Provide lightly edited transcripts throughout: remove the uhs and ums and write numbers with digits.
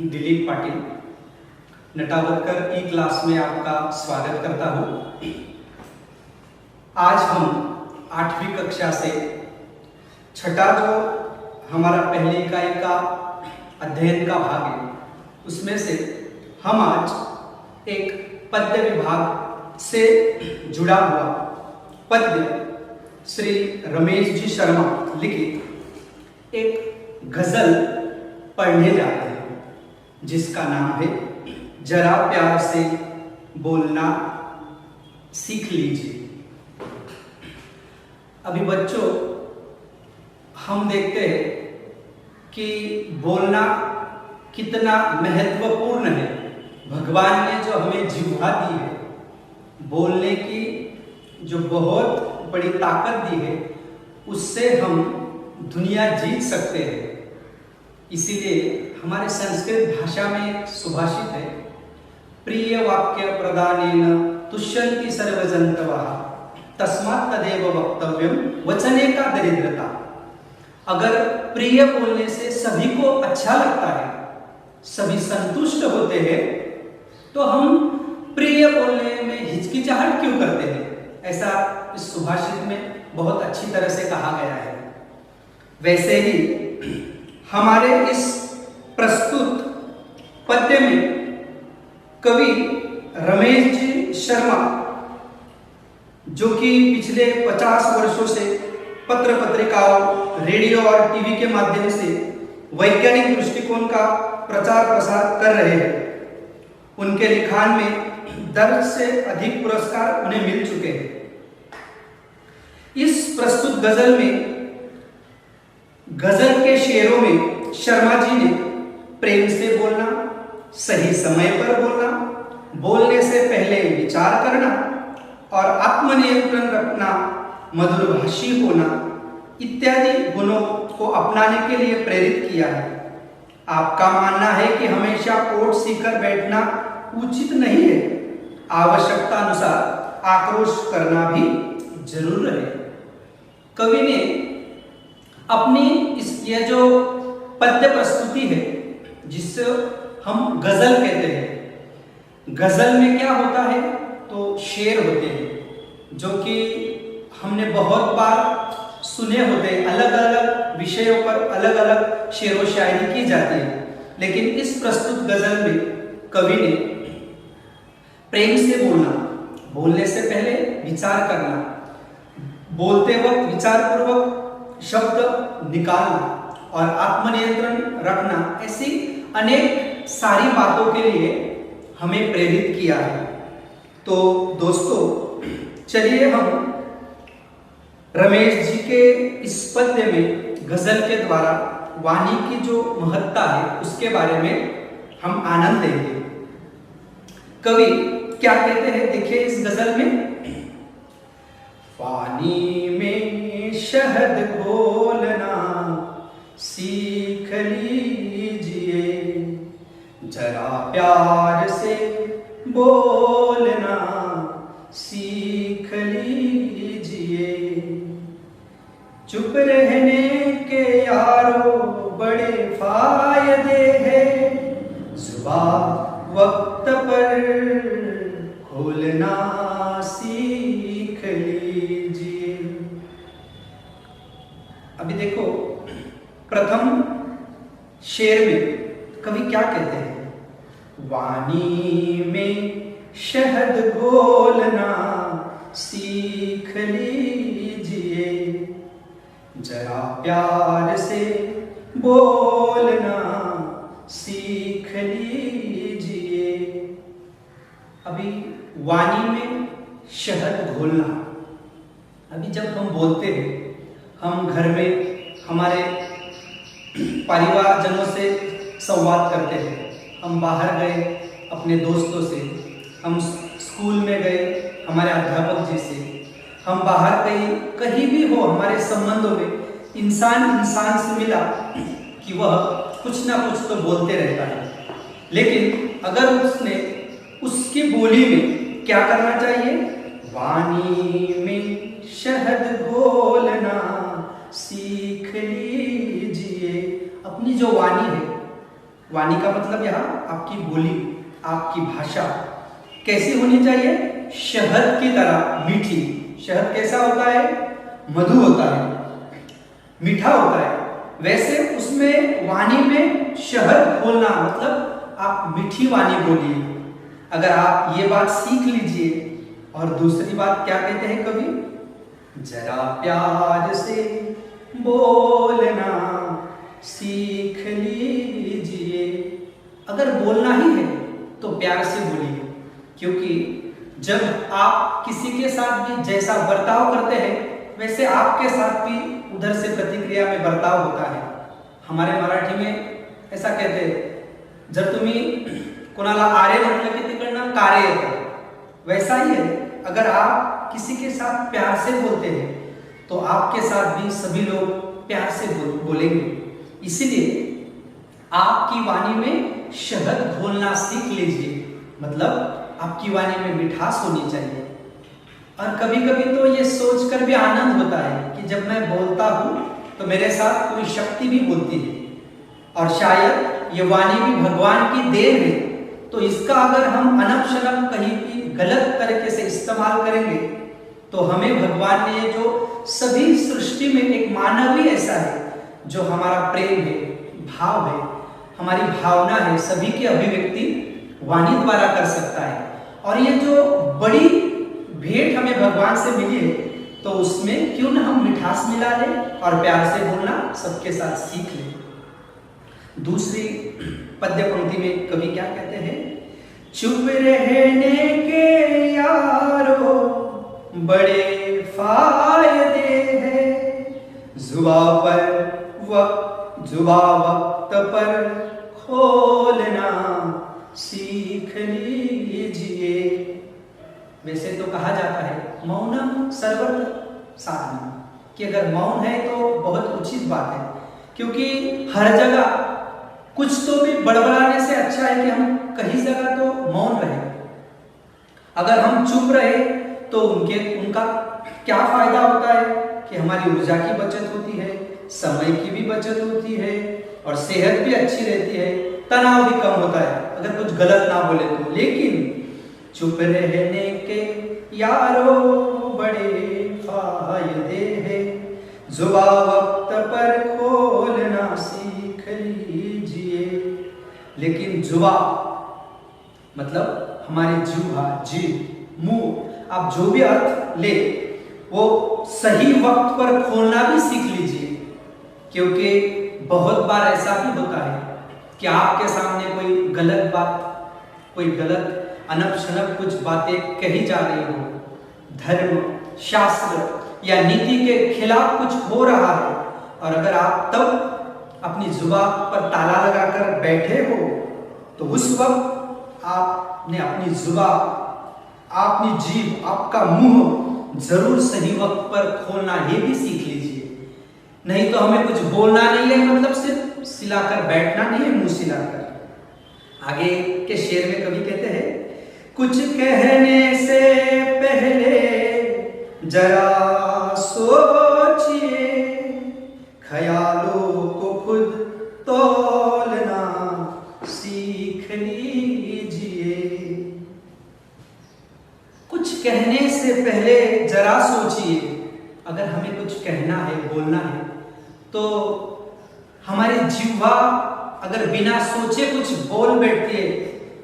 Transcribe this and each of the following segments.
दिलीप पाटिल नटावरकर ई class में आपका स्वागत करता हूँ। आज हम 8वीं कक्षा से छठा जो हमारा पहली इकाई का अध्ययन का भाग है उसमें से हम आज एक पद्य विभाग से जुड़ा हुआ पद्य श्री रमेश जी शर्मा लिखित एक गजल पढ़ने जा रहे हैं जिसका नाम है जरा प्यार से बोलना सीख लीजिए। अभी बच्चों हम देखते हैं कि बोलना कितना महत्वपूर्ण है। भगवान ने जो हमें जिह्वा दी है, बोलने की जो बहुत बड़ी ताकत दी है, उससे हम दुनिया जीत सकते हैं। इसीलिए हमारे संस्कृत भाषा में एक सुभाषित है, प्रिय वाक्य प्रदानेन तुष्यन्ति सर्वजन्तवः तस्मात् तदेव वक्तव्यम वचने का दरिद्रता। अगर प्रिय बोलने से सभी को अच्छा लगता है, सभी संतुष्ट होते हैं, तो हम प्रिय बोलने में हिचकिचाहट क्यों करते हैं? ऐसा इस सुभाषित में बहुत अच्छी तरह से कहा गया है। वैसे ही हमारे इस प्रस्तुत पद्य में कवि रमेश जी शर्मा, जो कि पिछले 50 वर्षों से पत्र पत्रिकाओं, रेडियो और टीवी के माध्यम से वैज्ञानिक दृष्टिकोण का प्रचार प्रसार कर रहे हैं, उनके लिखान में 10 से अधिक पुरस्कार उन्हें मिल चुके हैं। इस प्रस्तुत गजल में, गजल के शेरों में शर्मा जी ने प्रेम से बोलना, सही समय पर बोलना, बोलने से पहले विचार करना और आत्मनियंत्रण रखना, मधुरभाषी होना इत्यादि गुणों को अपनाने के लिए प्रेरित किया है। आपका मानना है कि हमेशा कोट सीकर बैठना उचित नहीं है, आवश्यकता अनुसार आक्रोश करना भी जरूर है। कवि ने अपनी ये जो पद्य प्रस्तुति है, जिससे हम गजल कहते हैं, गजल में क्या होता है तो शेर होते हैं, जो कि हमने बहुत बार सुने होते हैं। अलग अलग विषयों पर अलग अलग शेर व शायरी की जाती है, लेकिन इस प्रस्तुत गजल में कवि ने प्रेम से बोलना, बोलने से पहले विचार करना, बोलते वक्त विचारपूर्वक शब्द निकालना और आत्मनियंत्रण रखना, ऐसी अनेक सारी बातों के लिए हमें प्रेरित किया है। तो दोस्तों, चलिए हम रमेश जी के इस पद्य में गजल के द्वारा वाणी की जो महत्ता है उसके बारे में हम आनंद लेंगे। कवि क्या कहते हैं, देखिए इस गजल में, पानी में शहद घोलना सीख लीजिए, जरा प्यार से बोलना सीख लीजिए, चुप रहने के यारो बड़े फायदे हैं, जुबान वक्त पर खोलना सीख लीजिए। अभी देखो, प्रथम शेर में कवि क्या कहते हैं, वाणी में शहद घोलना सीख लीजिए, जरा प्यार से बोलना सीख लीजिए। अभी वाणी में शहद घोलना, अभी जब हम बोलते हैं, हम घर में हमारे परिवारजनों से संवाद करते हैं, हम बाहर गए अपने दोस्तों से, हम स्कूल में गए हमारे अध्यापक जी से, हम बाहर कहीं भी हो हमारे संबंधों में, इंसान इंसान से मिला कि वह कुछ ना कुछ तो बोलते रहता है, लेकिन अगर उसने उसकी बोली में क्या करना चाहिए, वाणी में शहद घोलना सीख लीजिए। अपनी जो वाणी है, वाणी का मतलब यहाँ आपकी बोली, आपकी भाषा कैसी होनी चाहिए? शहद की तरह मीठी। शहद कैसा होता है? मधु होता है, मीठा होता है। वैसे उसमें वाणी में शहद घोलना मतलब आप मीठी वाणी बोलिए। अगर आप ये बात सीख लीजिए। और दूसरी बात क्या कहते हैं कवि? जरा प्यार से बोलना सीख लीजिए। अगर बोलना ही है तो प्यार से बोलिए, क्योंकि जब आप किसी के साथ भी जैसा बर्ताव करते हैं वैसे आपके साथ भी उधर से प्रतिक्रिया में बर्ताव होता है। हमारे मराठी में ऐसा कहते हैं, जर तुम्ही कोणाला आरे म्हटलं की तिकडनं कारे येतं, वैसा ही है। अगर आप किसी के साथ प्यार से बोलते हैं तो आपके साथ भी सभी लोग प्यार से बोलेंगे। इसीलिए आपकी वाणी में शहद घोलना सीख लीजिए, मतलब आपकी वाणी में मिठास होनी चाहिए। और कभी कभी तो ये सोचकर भी आनंद होता है कि जब मैं बोलता हूँ तो मेरे साथ कोई शक्ति भी बोलती है, और शायद ये वाणी भी भगवान की देन है। तो इसका अगर हम अनप शनप कहीं भी गलत तरीके से इस्तेमाल करेंगे तो हमें भगवान ने जो सभी सृष्टि में एक मानव ही ऐसा है जो हमारा प्रेम है, भाव है, हमारी भावना है, सभी की अभिव्यक्ति वाणी द्वारा कर सकता है। और ये जो बड़ी भेंट हमें भगवान से मिली है तो उसमें क्यों न हम मिठास मिला लें और प्यार से बोलना सबके साथ सीख लें। दूसरी पद्य पंक्ति में कवि क्या कहते हैं? चुप रहने के यारो बड़े फायदे हैं, जुबा वक्त पर खोलना सीख लीजिए। वैसे तो कहा जाता है मौनम सर्वत्र साधनम, कि अगर मौन है तो बहुत उचित बात है, क्योंकि हर जगह कुछ तो भी बड़बड़ाने से अच्छा है कि हम कहीं जगह तो मौन रहे। अगर हम चुप रहे तो उनका क्या फायदा होता है कि हमारी ऊर्जा की बचत होती है, समय की भी बचत होती है और सेहत भी अच्छी रहती है, तनाव भी कम होता है अगर कुछ गलत ना बोले तो। लेकिन चुप रहने के यारो बड़े फायदे हैं, जुबा वक्त पर खोलना सीख लीजिए। लेकिन जुबा मतलब हमारी जीवा, जीव, मुंह, आप जो भी अर्थ ले वो सही वक्त पर खोलना भी सीख लीजिए, क्योंकि बहुत बार ऐसा भी होता है कि आपके सामने कोई गलत बात, कोई गलत अनप शनप कुछ बातें कही जा रही हो, धर्म, शास्त्र या नीति के खिलाफ कुछ हो रहा है, और अगर आप तब अपनी जुबान पर ताला लगाकर बैठे हो तो उस वक्त आपने अपनी जुबान, अपनी जीभ, आपका मुंह जरूर सही वक्त पर खोलना, ये भी सीख लीजिए। नहीं तो हमें कुछ बोलना नहीं है, मतलब सिर्फ सिलाकर बैठना नहीं है, मुंह सिलाकर। आगे के शेर में कवि कहते हैं, कुछ कहने से पहले जरा सोचिए, ख्यालों को खुद तौलना सीख लीजिए। कुछ कहने से पहले जरा सोचिए। अगर हमें कुछ कहना है, बोलना है, तो हमारी जिह्वा अगर बिना सोचे कुछ बोल बैठती है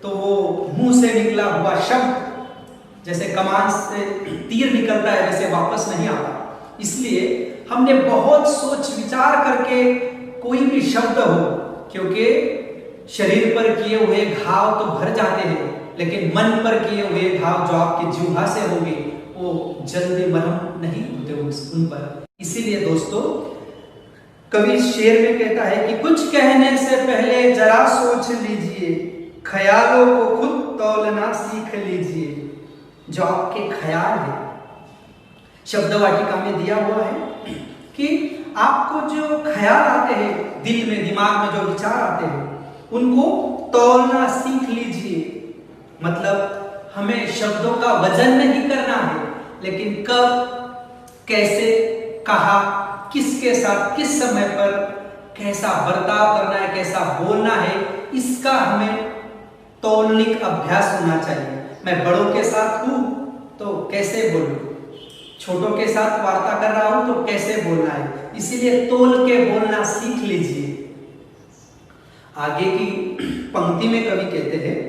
तो वो मुंह से निकला हुआ शब्द जैसे कमान से तीर निकलता है वैसे वापस नहीं आता। इसलिए हमने बहुत सोच विचार करके कोई भी शब्द हो, क्योंकि शरीर पर किए हुए घाव तो भर जाते हैं, लेकिन मन पर किए हुए घाव जो आपके जिह्वा से होंगे वो जल्दी मरहम नहीं होते उन पर। इसीलिए दोस्तों कवि शेर में कहता है कि कुछ कहने से पहले जरा सोच लीजिए, ख्यालों को खुद तौलना सीख लीजिए। जो आपके ख्याल है, शब्द वाटिका में दिया हुआ है कि आपको जो ख्याल आते हैं दिल में, दिमाग में जो विचार आते हैं, उनको तौलना सीख लीजिए। मतलब हमें शब्दों का वजन नहीं करना है, लेकिन कब, कैसे, कहा, किसके साथ, किस समय पर कैसा बर्ताव करना है, कैसा बोलना है, इसका हमें तौलनिक अभ्यास होना चाहिए। मैं बड़ों के साथ हूं तो कैसे बोलूं, छोटों के साथ वार्ता कर रहा हूं तो कैसे बोलना है, इसीलिए तौल के बोलना सीख लीजिए। आगे की पंक्ति में कवि कहते हैं,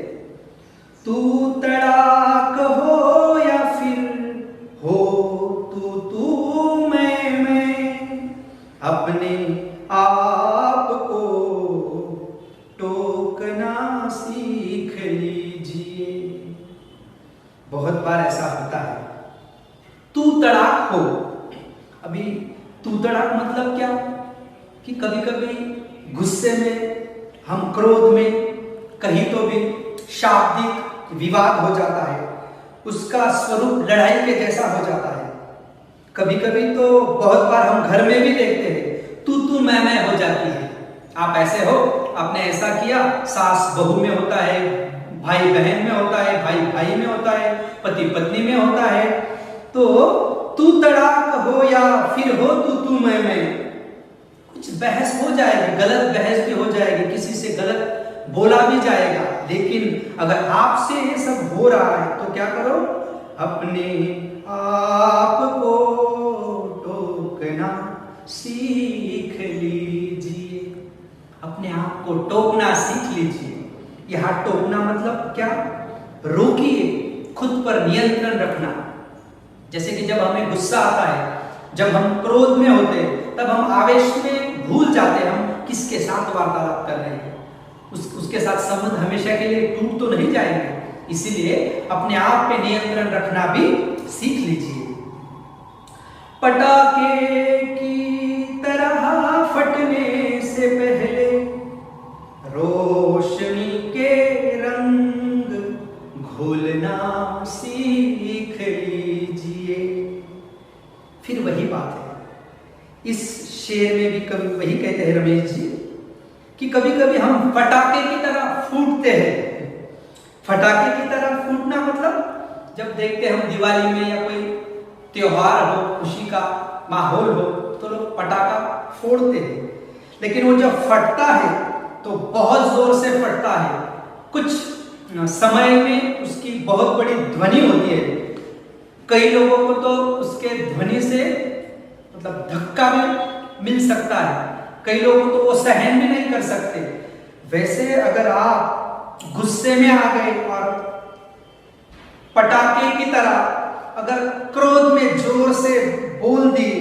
तू तड़ाक हो या फिर हो तू मैं अपने आप को टोकना सीख लीजिए। बहुत बार ऐसा होता है, तू तड़ाक हो। अभी तू तड़ाक मतलब क्या, कि कभी कभी गुस्से में, हम क्रोध में कहीं तो भी शाब्दिक विवाद हो जाता है, उसका स्वरूप लड़ाई के जैसा हो जाता है। कभी कभी तो बहुत बार हम घर में भी देखते हैं, तू मैं हो जाती है। आप ऐसे हो, आपने ऐसा किया, सास बहू में होता है, भाई बहन में होता है, भाई भाई में होता है, पति पत्नी में होता है। तो तू तड़ाक हो या फिर हो तू मैं, कुछ बहस हो जाएगी, गलत बहस भी हो जाएगी, किसी से गलत बोला भी जाएगा। लेकिन अगर आपसे ये सब हो रहा है तो क्या करो, अपने आप को टोकना सीख लीजिए। अपने आप को टोकना सीख लीजिए। यहां टोकना मतलब क्या, रोकिए, खुद पर नियंत्रण रखना। जैसे कि जब हमें गुस्सा आता है, जब हम क्रोध में होते हैं, तब हम आवेश में भूल जाते हैं हम किसके साथ वार्तालाप कर रहे हैं, उसके साथ संबंध हमेशा के लिए टूट तो नहीं जाएंगे। इसीलिए अपने आप पे नियंत्रण रखना भी सीख लीजिए। पटाखे की तरह फटने से पहले रोशनी के रंग घोलना सीख लीजिए। फिर वही बात है, इस शेर में भी कभी वही कहते हैं रमेश जी, कि कभी कभी हम पटाखे की तरह फूटते हैं। पटाखे की तरह फूटना मतलब, जब देखते हैं हम दिवाली में या कोई त्योहार हो, खुशी का माहौल हो, तो लोग पटाखा फोड़ते हैं। लेकिन वो जब फटता है तो बहुत जोर से फटता है, कुछ समय में उसकी बहुत बड़ी ध्वनि होती है। कई लोगों को तो उसके ध्वनि से मतलब धक्का भी मिल सकता है, कई लोगों को वो सहन भी नहीं कर सकते। वैसे अगर आप गुस्से में आ गए और पटाखे की तरह अगर क्रोध में जोर से बोल दिए,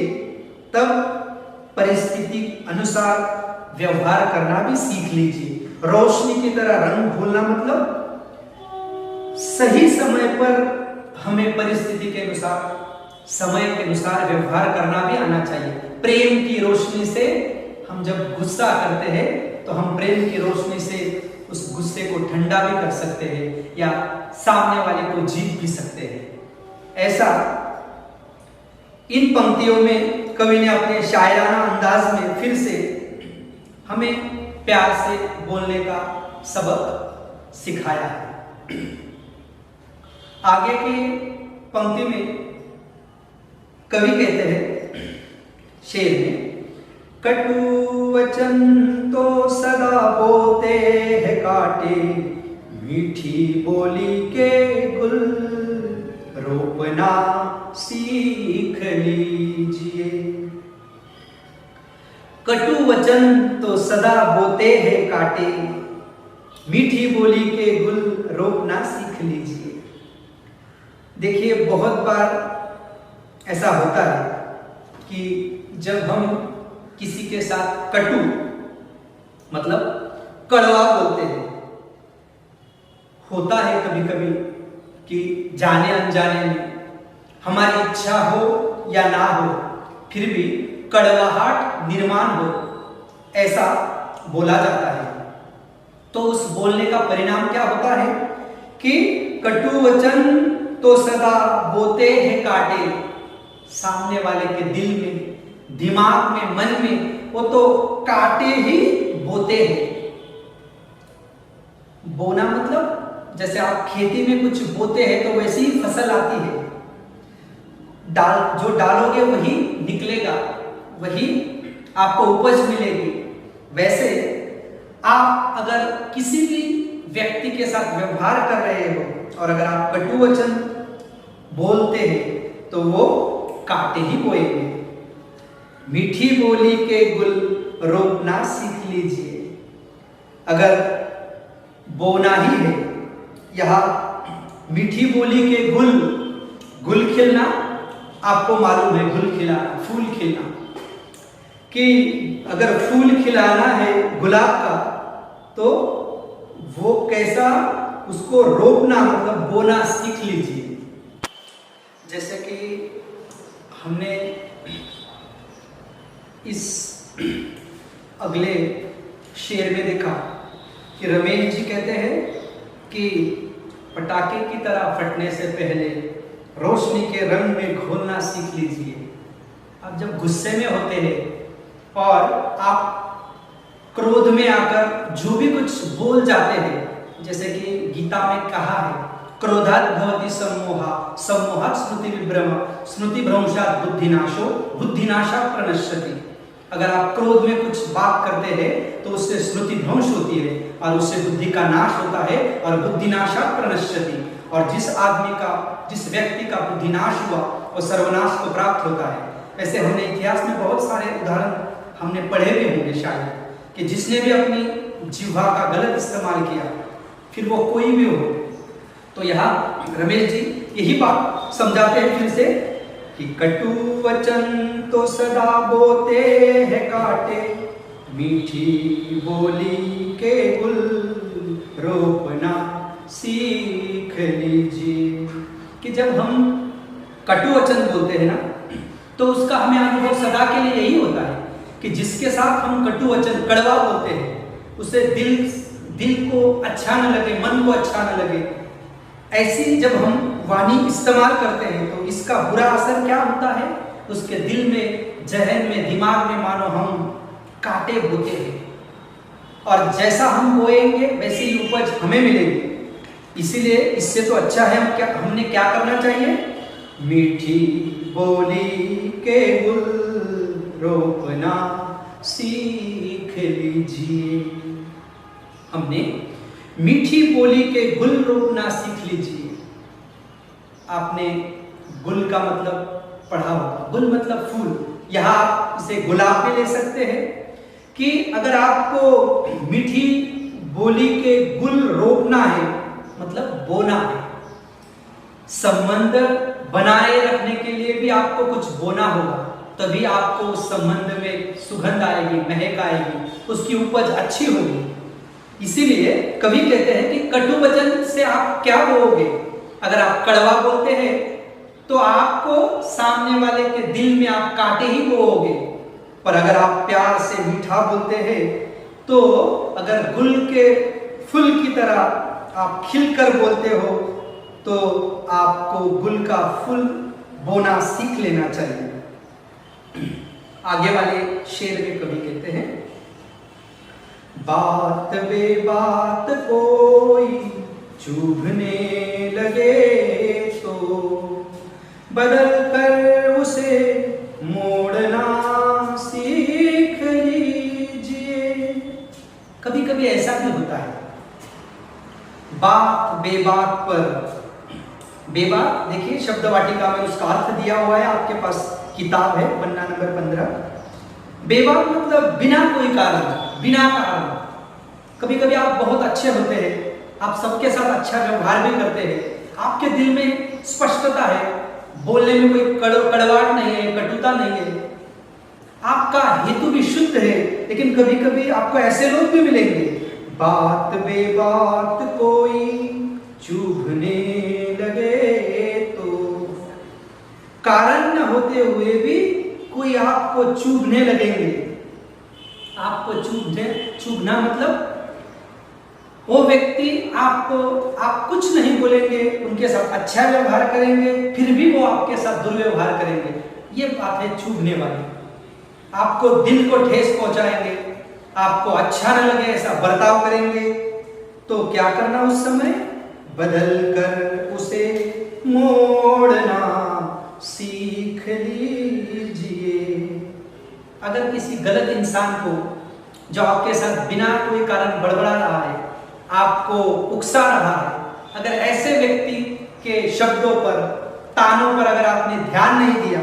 तब परिस्थिति अनुसार व्यवहार करना भी सीख लीजिए। रोशनी की तरह रंग घोलना मतलब सही समय पर हमें परिस्थिति के अनुसार, समय के अनुसार व्यवहार करना भी आना चाहिए। प्रेम की रोशनी से हम जब गुस्सा करते हैं तो हम प्रेम की रोशनी से उस गुस्से को ठंडा भी कर सकते हैं या सामने वाले को जीत भी सकते हैं। ऐसा इन पंक्तियों में कवि ने अपने शायराना अंदाज में फिर से हमें प्यार से बोलने का सबक सिखाया है। आगे की पंक्ति में कवि कहते हैं शेर में, कटु वचन तो सदा बोते हैं काटे, मीठी बोली के गुल रोपना सीख लीजिए। कटु वचन तो सदा बोते हैं काटे, मीठी बोली के गुल रोपना सीख लीजिए। देखिए, बहुत बार ऐसा होता है कि जब हम किसी के साथ कटु मतलब कड़वा बोलते हैं, होता है कभी कभी कि जाने अनजाने में हमारी इच्छा हो या ना हो, फिर भी कड़वाहट निर्माण हो, ऐसा बोला जाता है। तो उस बोलने का परिणाम क्या होता है कि कटु वचन तो सदा बोते हैं काटे, सामने वाले के दिल में, दिमाग में, मन में वो तो काटे ही बोते हैं। बोना मतलब जैसे आप खेती में कुछ बोते हैं तो वैसी ही फसल आती है। जो डालोगे वही निकलेगा, वही आपको उपज मिलेगी। वैसे आप अगर किसी भी व्यक्ति के साथ व्यवहार कर रहे हो और अगर आप कटु वचन बोलते हैं तो वो कांटे ही बोएंगे। मीठी बोली के गुल रोपना सीख लीजिए। अगर बोना ही है, यहाँ मीठी बोली के गुल खिलना, आपको मालूम है गुल खिलाना, फूल खिलना, कि अगर फूल खिलाना है गुलाब का तो वो कैसा, उसको रोपना मतलब बोना सीख लीजिए। जैसे कि हमने इस अगले शेर में देखा कि रमेश जी कहते हैं कि पटाखे की तरह फटने से पहले रोशनी के रंग में घोलना सीख लीजिए। आप जब गुस्से में होते हैं और आप क्रोध में आकर जो भी कुछ बोल जाते हैं, जैसे कि गीता में कहा है, क्रोधात् भवति सम्मोहा, सम्मोहात् स्मृतिविभ्रम, स्मृतिभ्रंशात् बुद्धिनाशो, बुद्धिनाशात् प्रणश्यति। अगर आप क्रोध में कुछ बात करते हैं तो उससे स्मृति भ्रंश होती है और उससे बुद्धि का नाश होता है और बुद्धिनाशात् प्रणश्यति। और जिस व्यक्ति का बुद्धिनाश हुआ वो सर्वनाश को प्राप्त होता है। वैसे हमने इतिहास में बहुत सारे उदाहरण हमने पढ़े भी होंगे शायद, कि जिसने भी अपनी जिह्वा का गलत इस्तेमाल किया, फिर वो कोई भी हो। तो यहाँ रमेश जी यही बात समझाते हैं फिर से कि कटु वचन तो सदा बोते हैं काटे, मीठी बोली के गुल रोपना सीख लीजिए। कि जब हम कटु वचन बोलते हैं ना, तो उसका हमें अनुभव सदा के लिए यही होता है कि जिसके साथ हम कटु वचन कड़वा बोलते हैं उसे दिल को अच्छा न लगे, मन को अच्छा न लगे। ऐसी जब हम वाणी इस्तेमाल करते हैं तो इसका बुरा असर क्या होता है, उसके दिल में, जहन में, दिमाग में मानो हम कांटे बोते हैं और जैसा हम बोएंगे वैसे ही उपज हमें मिलेगी। इसीलिए इससे तो अच्छा है हमने क्या करना चाहिए, मीठी बोली के गुल रोपना सीख लीजिए। हमने मीठी बोली के गुल रोपना सीख लीजिए। आपने गुल का मतलब पढ़ा होगा, गुल मतलब फूल। यहाँ आप इसे गुलाब भी ले सकते हैं कि अगर आपको मीठी बोली के गुल रोपना है मतलब बोना है। संबंध बनाए रखने के लिए भी आपको कुछ बोना होगा, तभी आपको उस संबंध में सुगंध आएगी, महक आएगी, उसकी उपज अच्छी होगी। इसीलिए कवि कहते हैं कि कटु वचन से आप क्या बोओगे। अगर आप कड़वा बोलते हैं तो आपको सामने वाले के दिल में आप कांटे ही बोओगे, पर अगर आप प्यार से मीठा बोलते हैं तो अगर गुल के फूल की तरह आप खिलकर बोलते हो तो आपको गुल का फूल बोना सीख लेना चाहिए। आगे वाले शेर में कवि कहते हैं, बात बे बात कोई चुभने लगे तो बदल कर उसे मोड़ना सीख लीजिए। कभी कभी ऐसा भी होता है, बात बेबात पर, बेबात देखिए शब्द वाटिका में उसका अर्थ दिया हुआ है, आपके पास किताब है पन्ना नंबर 15। बेबात मतलब बिना कोई कारण, बिना कारण। कभी कभी आप बहुत अच्छे होते हैं, आप सबके साथ अच्छा व्यवहार भी करते हैं, आपके दिल में स्पष्टता है, बोलने में कोई कड़वाहट नहीं है, कटुता नहीं है, आपका हेतु भी शुद्ध है। लेकिन कभी कभी आपको ऐसे लोग भी मिलेंगे, बात बेबात कोई चुभने लगे तो, कारण न होते हुए भी कोई आपको चुभने लगेंगे। आपको चुभना मतलब वो व्यक्ति आपको, आप कुछ नहीं बोलेंगे, उनके साथ अच्छा व्यवहार करेंगे, फिर भी वो आपके साथ दुर्व्यवहार करेंगे। ये बात है चुभने वाली। आपको दिल को ठेस पहुंचाएंगे, आपको अच्छा न लगे ऐसा बर्ताव करेंगे, तो क्या करना उस समय, बदल कर उसे मोड़ना सीख लीजिए। अगर किसी गलत इंसान को जो आपके साथ बिना कोई कारण बड़बड़ा रहा है, आपको उकसा रहा है, अगर ऐसे व्यक्ति के शब्दों पर, तानों पर अगर आपने ध्यान नहीं दिया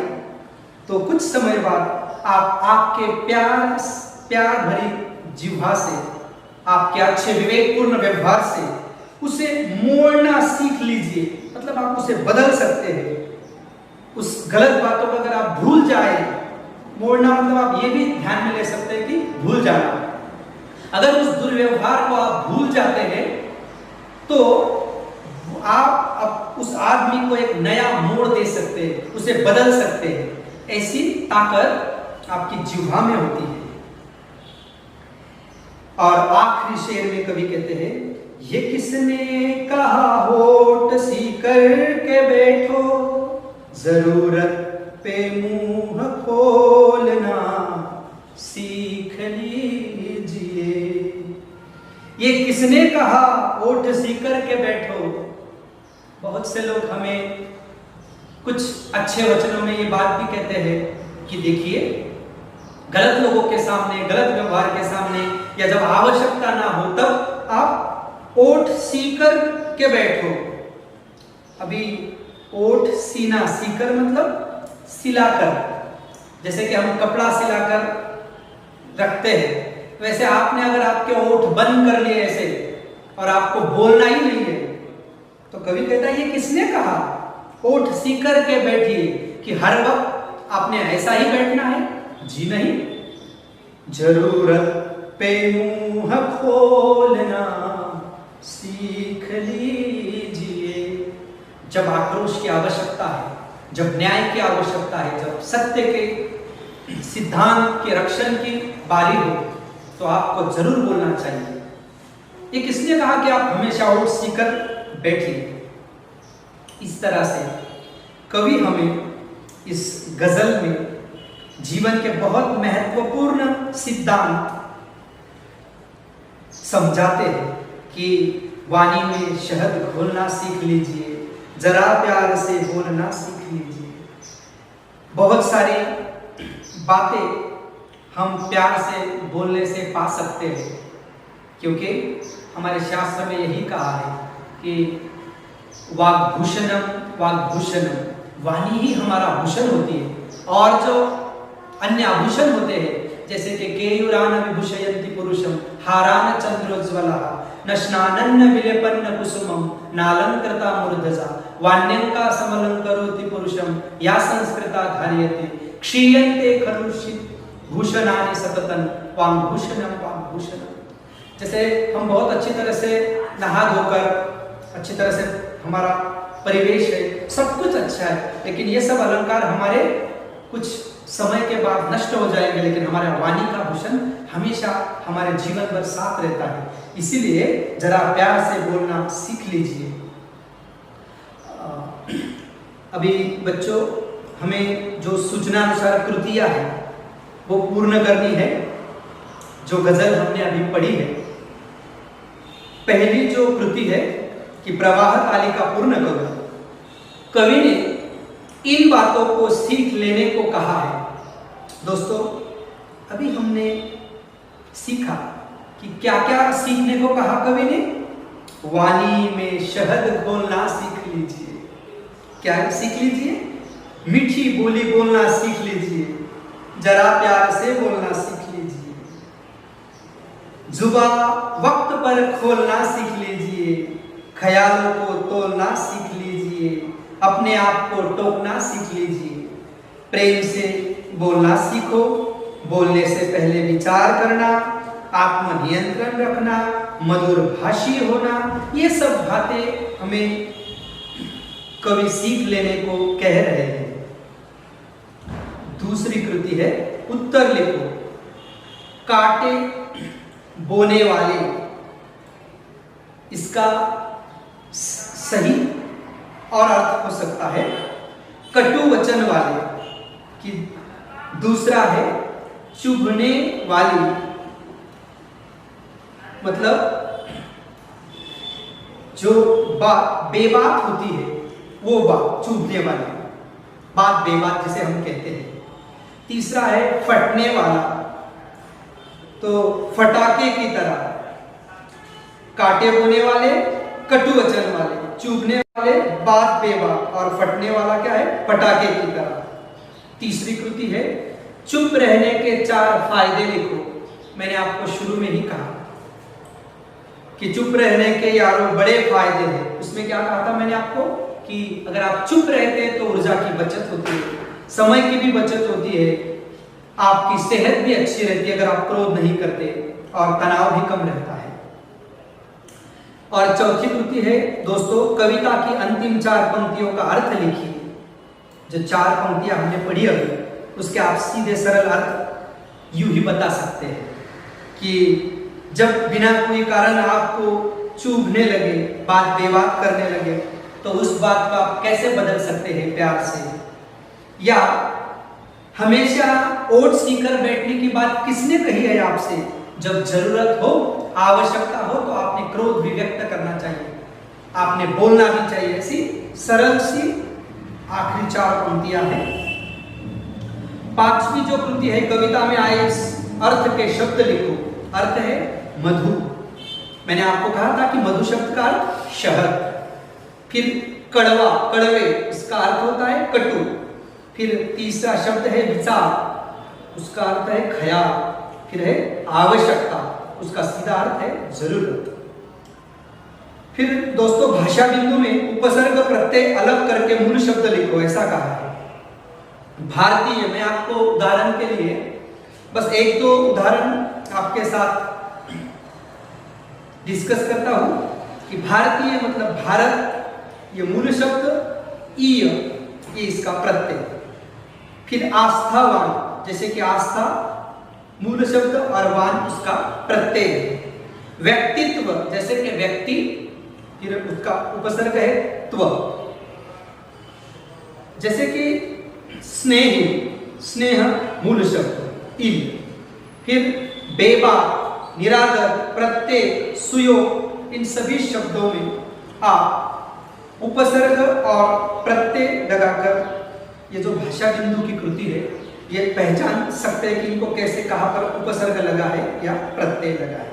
तो कुछ समय बाद आपके प्यार भरी जिह्वा से, आपके अच्छे विवेकपूर्ण व्यवहार से उसे मोड़ना सीख लीजिए। मतलब आप उसे बदल सकते हैं। उस गलत बातों को अगर आप भूल जाए, मोड़ना मतलब आप ये भी ध्यान में ले सकते हैं कि भूल जाना। अगर उस दुर्व्यवहार को आप भूल जाते हैं तो आप उस आदमी को एक नया मोड़ दे सकते हैं, उसे बदल सकते हैं। ऐसी ताकत आपकी जिह्वा में होती है। और आखिरी शेर में कवि कहते हैं, ये किसने कहा होठ सीकर के बैठो, जरूरत पे मुंह खोलना सीख लीजिए। ये किसने कहा होठ सीकर के बैठो। बहुत से लोग हमें कुछ अच्छे वचनों में ये बात भी कहते हैं कि देखिए, गलत लोगों के सामने, गलत व्यवहार के सामने, या जब आवश्यकता ना हो तब आप ओठ सीकर के बैठो। अभी ओठ सीना, सीकर मतलब सिलाकर, जैसे कि हम कपड़ा सिलाकर रखते हैं, वैसे आपने अगर आपके ओठ बंद कर लिए ऐसे और आपको बोलना ही नहीं है तो कवि कहता है, ये किसने कहा ओठ सीकर के बैठिए, कि हर वक्त आपने ऐसा ही बैठना है? जी नहीं, जरूरत पे मुंह खोलना सीख लीजिए। जब आक्रोश की आवश्यकता है, जब न्याय की आवश्यकता है, जब सत्य के सिद्धांत के रक्षण की बारी हो तो आपको जरूर बोलना चाहिए। ये किसने कहा कि आप हमेशा ओठ सीकर बैठिए? इस तरह से कवि हमें इस गजल में जीवन के बहुत महत्वपूर्ण सिद्धांत समझाते हैं कि वाणी में शहद घोलना सीख लीजिए, जरा प्यार से बोलना सीख लीजिए। बहुत सारी बातें हम प्यार से बोलने से पा सकते हैं, क्योंकि हमारे शास्त्र में यही कहा है कि वाग्भूषणम वाग्भूषणम, वाणी ही हमारा भूषण होती है। और जो अन्य आभूषण होते हैं, जैसे कि केयूरान विभूषयन्ति पुरुषम हारान चंद्रोज्ज्वला न स्नानन्न विलेपन्न कुसुमम नालंकृता मूर्धजा वाण्यंका समलंकरोति पुरुषम या संस्कृता धार्यते क्षीयन्ते खलुषित भूषणानि सततं वाग्भूषणम वाग्भूषणम। जैसे हम बहुत अच्छी तरह से नहा धोकर, अच्छी तरह से हमारा परिवेश है, सब कुछ अच्छा है, लेकिन ये सब अलंकार हमारे कुछ समय के बाद नष्ट हो जाएंगे, लेकिन हमारे वाणी का भूषण हमेशा हमारे जीवन भर साथ रहता है। इसीलिए जरा प्यार से बोलना सीख लीजिए। अभी बच्चों, हमें जो सूचनानुसार कृतियां हैं वो पूर्ण करनी है, जो गजल हमने अभी पढ़ी है। पहली जो कृति है कि प्रवाह तालिका पूर्ण करो, कवि ने इन बातों को सीख लेने को कहा है। दोस्तों, अभी हमने सीखा कि क्या क्या सीखने को कहा कवि ने। वाणी में शहद घोलना सीख लीजिए। क्या सीख लीजिए? मीठी बोली बोलना सीख लीजिए, जरा प्यार से बोलना सीख लीजिए, जुबा वक्त पर खोलना सीख लीजिए, ख्यालों को तोलना सीख लीजिए, अपने आप को टोकना सीख लीजिए, प्रेम से बोलना सीखो, बोलने से पहले विचार करना, आत्मनियंत्रण रखना, मधुर भाषी होना। ये सब बातें हमें कवि सीख लेने को कह रहे हैं। दूसरी कृति है उत्तर लिखो। काटे बोने वाले, इसका सही और अर्थ हो सकता है कटु वचन वाले, कि दूसरा है चुभने वाली, मतलब जो बात बेबात होती है वो बात चुभने वाली, बात बेबात जिसे हम कहते हैं। तीसरा है फटने वाला, तो फटाके की तरह, काटे बोने वाले, कटु वचन वाले, चुभने वाले, बात बेबाक, और फटने वाला क्या है, पटाखे की तरह। तीसरी कृति है चुप रहने के 4 फायदे लिखो। मैंने आपको शुरू में ही कहा कि चुप रहने के यारों बड़े फायदे हैं। उसमें क्या कहा था मैंने आपको कि अगर आप चुप रहते हैं तो ऊर्जा की बचत होती है, समय की भी बचत होती है, आपकी सेहत भी अच्छी रहती है अगर आप क्रोध नहीं करते, और तनाव भी कम रहता है। और चौथी कृति है दोस्तों, कविता की अंतिम 4 पंक्तियों का अर्थ लिखिए। जो 4 पंक्तियां हमने पढ़ी अभी, उसके आप सीधे सरल अर्थ यूं ही बता सकते हैं कि जब बिना कोई कारण आपको चुभने लगे, बात बेबाक करने लगे, तो उस बात को आप कैसे बदल सकते हैं प्यार से। या हमेशा ओट सीकर बैठने की बात किसने कही है आपसे। जब जरूरत हो, आवश्यकता हो, तो आपने क्रोध भी व्यक्त करना चाहिए, आपने बोलना भी चाहिए। ऐसी सरल सी आखिरी 4 पंक्तियां हैं। 5वीं जो कृति है, कविता में आए इस अर्थ के शब्द लिखो। अर्थ है मधु। मैंने आपको कहा था कि मधु शब्द का अर्थ शहद, फिर कड़वा, कड़वे, इसका अर्थ होता है कटु, फिर तीसरा शब्द है विचार, उसका अर्थ है ख्याल, फिर है आवश्यकता, उसका सीधा अर्थ है जरूरत। फिर दोस्तों भाषा बिंदु में उपसर्ग प्रत्यय अलग करके मूल शब्द लिखो, ऐसा कहा है। भारतीय, मैं आपको उदाहरण के लिए बस 1-2 उदाहरण आपके साथ डिस्कस करता हूं कि भारतीय मतलब भारत, ये मूल शब्द, ईय ये इसका प्रत्यय। फिर आस्थावान, जैसे कि आस्था मूल शब्द और वान उसका प्रत्यय है। व्यक्तित्व, जैसे कि व्यक्ति, फिर उसका उपसर्ग है त्व। जैसे कि स्नेह, स्नेह मूल शब्द इल। फिर बेबाक, निरादर, प्रत्यय, सुयोग, इन सभी शब्दों में आप उपसर्ग और प्रत्यय लगाकर ये जो भाषा बिंदु की कृति है, ये पहचान सकते हैं कि इनको कैसे, कहां पर उपसर्ग लगा है या प्रत्यय लगा है।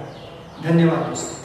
धन्यवाद दोस्तों।